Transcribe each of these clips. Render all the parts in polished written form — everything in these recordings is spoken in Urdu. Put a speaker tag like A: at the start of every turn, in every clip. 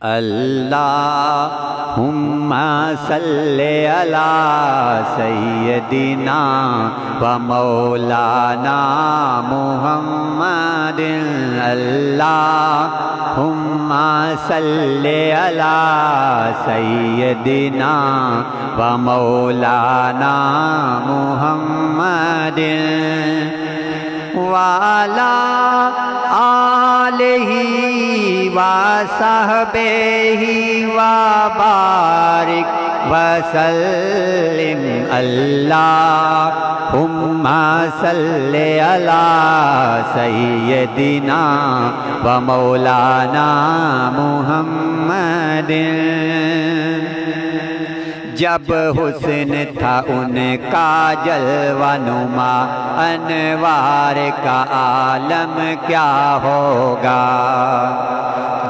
A: اللہم صلی علی سیدنا و مولانا محمد اللہم صلی علی سیدنا و مولانا محمد وعلی آلہ وصحبہ وبارک وسلم اللہم صلی علی سیدنا و مولانا محمد جب حسن تھا ان کا جلوہ نما انوار کا عالم کیا ہوگا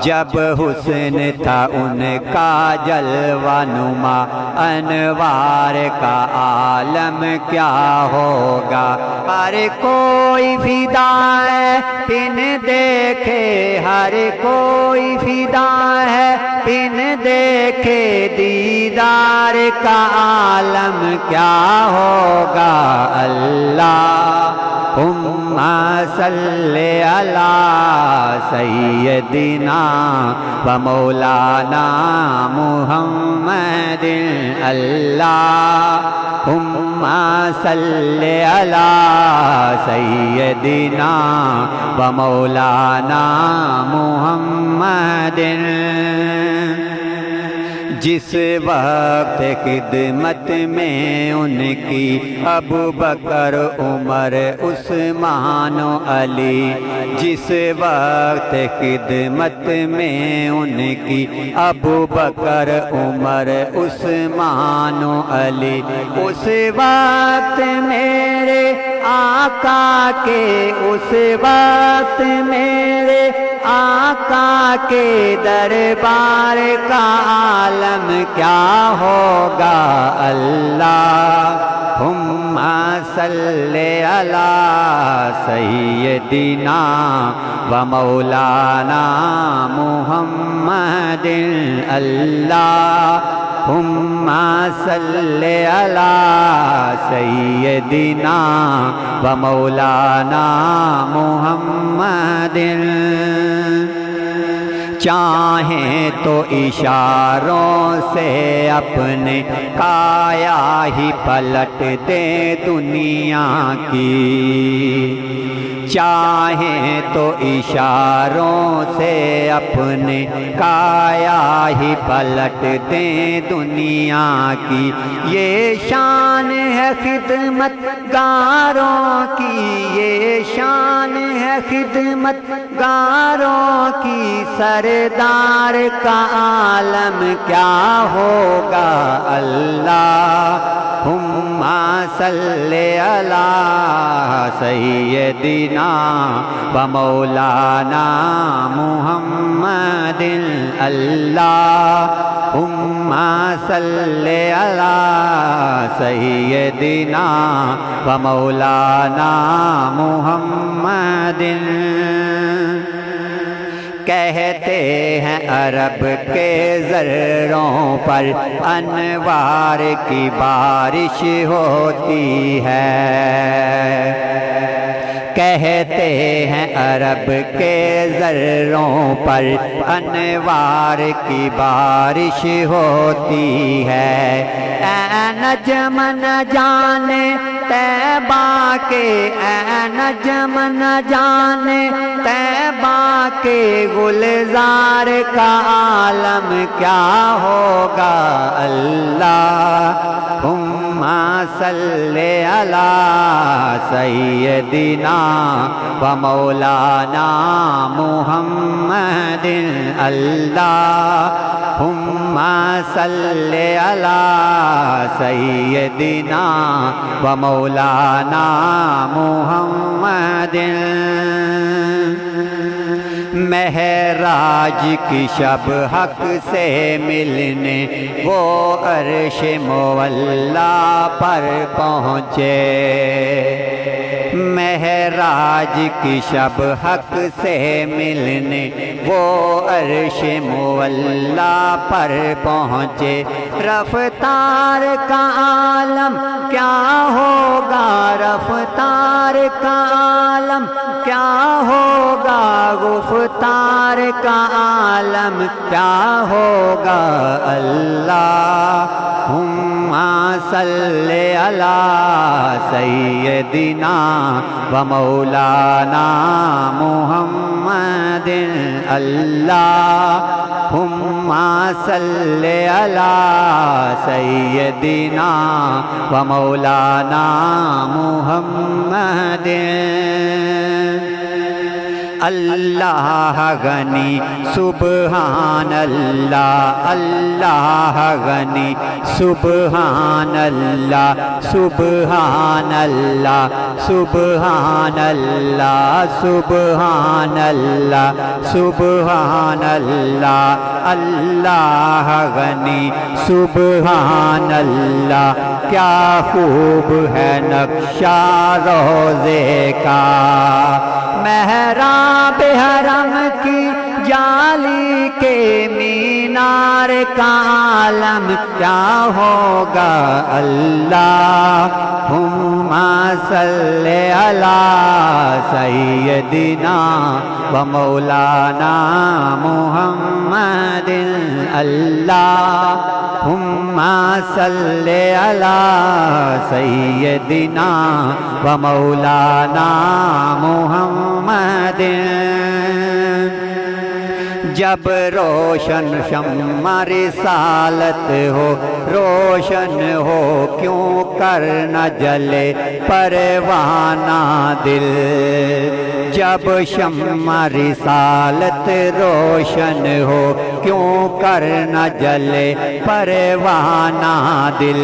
A: جب حسن تھا ان کا جلوہ نما انوار کا عالم کیا ہوگا ہر کوئی فدا ہے بن دیکھے ہر کوئی فدا ہے بن دیکھے دیدار کا عالم کیا ہوگا اللہم صلی علی سیدنا و مولانا محمد اللہم صلی علی سیدنا و مولانا محمد جس وقت خدمت میں ان کی ابو بکر عمر عثمان و علی جس وقت خدمت میں ان کی ابو بکر عمر عثمان و علی اس وقت میرے آقا کے اس وقت میرے آقا کے دربار کا عالم کیا ہوگا اللہم صلی علی سیدنا و مولانا محمد اللہم صلی علی سیدنا و مولانا محمد چاہیں تو اشاروں سے اپنے کایا ہی پلٹ دے دنیا کی چاہیں تو اشاروں سے اپنے کایا ہی پلٹ دیں دنیا کی یہ شان ہے خدمت گاروں کی یہ شان ہے خدمت گاروں کی سردار کا عالم کیا ہوگا اللہم صلی علی سیدنا و مولانا محمد اللہم صلی علی سیدنا و مولانا محمد کہتے ہیں عرب کے ذروں پر انوار کی بارش ہوتی ہے کہتے ہیں عرب کے ذروں پر انوار کی بارش ہوتی ہے اے نجم نہ جانے طیبہ کے اے نجم نہ جانے طیبہ کے گلزار کا عالم کیا ہوگا اللہم صلی علی سیدنا و مولانا محمد اللہم صلی علی سیدنا و مولانا محمد معراج کی شب حق سے ملنے وہ عرش مولا پر پہنچے معراج کی شب حق سے ملنے وہ عرش مولا پر پہنچے رفتار کا عالم کیا ہوگا رفتار کا عالم کیا ہوگا گفتار کا عالم کیا ہوگا اللہم صلی علی سیدنا و مولانا محمد اللہم صلی علی سیدنا و مولانا محمد اللہ غنی سبحان اللہ اللہ غنی سبحان اللہ سبحان اللہ سبحان اللہ سبحان اللہ سبحان اللہ اللہ غنی سبحان اللہ کیا خوب ہے نقشہ روضے کا محراب حرم کی جالی کے مینار کا عالم کیا ہوگا اللہم صلی علی سیدنا و مولانا محمد اللہم صلی علی سیدنا و مولانا محمد جب روشن شمع رسالت ہو روشن ہو کیوں کر نہ جلے پروانہ دل جب شمع رسالت روشن ہو کیوں کر نہ جلے پروانہ دل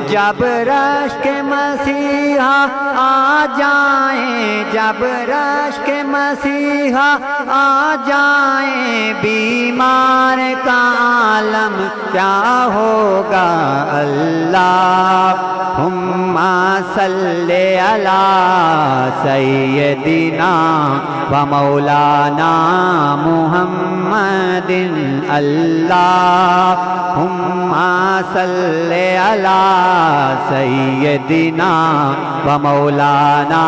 A: جب رشک مسیحا آ جائیں جب رشک مسیحا آ جائیں بیمار کا عالم کیا ہوگا اللہم صلی علی سیدنا و مولانا محمد اللہم صلی علی سیدنا و مولانا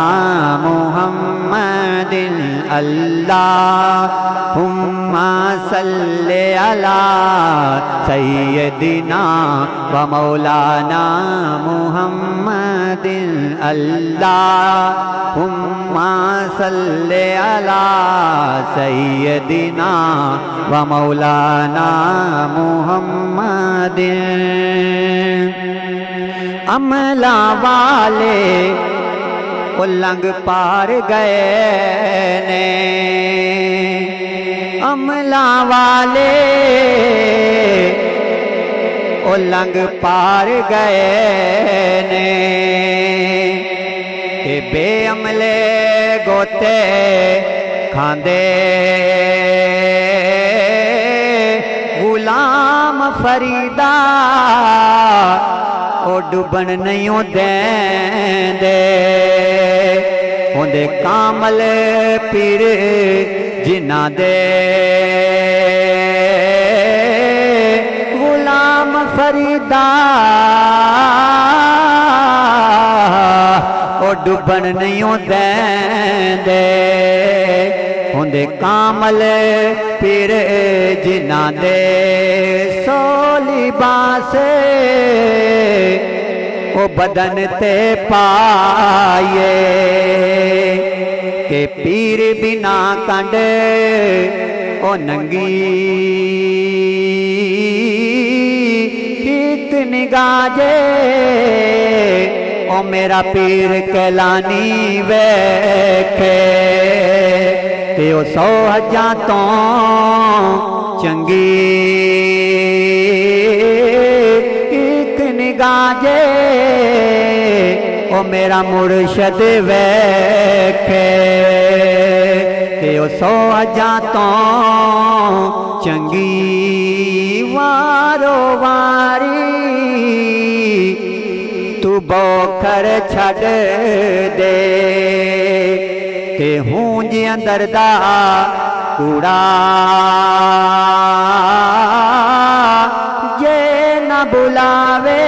A: محمد اللہم صلی علی سیدنا و مولانا محمد اللہم صلی علی سیدنا و مولانا محمد عملہ والے النگ پار گئے نے عملہ والے النگ پار گئے نے کہ بے عملے گوتے کھاندے غلام فریدہ او ڈبن نہیں دین دے ہوندے کامل پیر جنہ دے غلام فریدہ او ڈبن نہیں دین دے ہوندے کامل پیر جنہ دے سو لباس او بدن تے پائے کہ پیر بنا کنڈ او ننگی ایک نگاہ جے او میرا پیر کہلانی ویکھے تے او 100 حجاں تو چنگی ایک نگاہ جے او میرا مرشد ویکھے تے او 100 حجاں تو چنگی وارو واری تو بوکھر چھڈ دے تے ہونج اندر دا کوڑا جے نہ بلاوے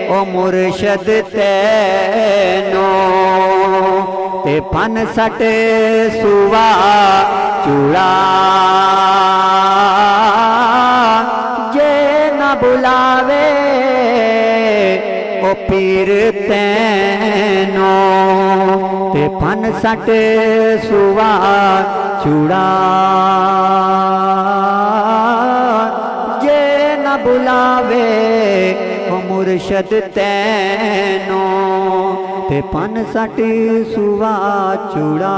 A: او مرشد تینو تے پن سٹ سوا چوڑا جے نہ بلاوے او پیر تینو تے پن سٹ سوا چوڑا جے نہ بلاوے او مرشد تینو تے پن سٹ سوا چوڑا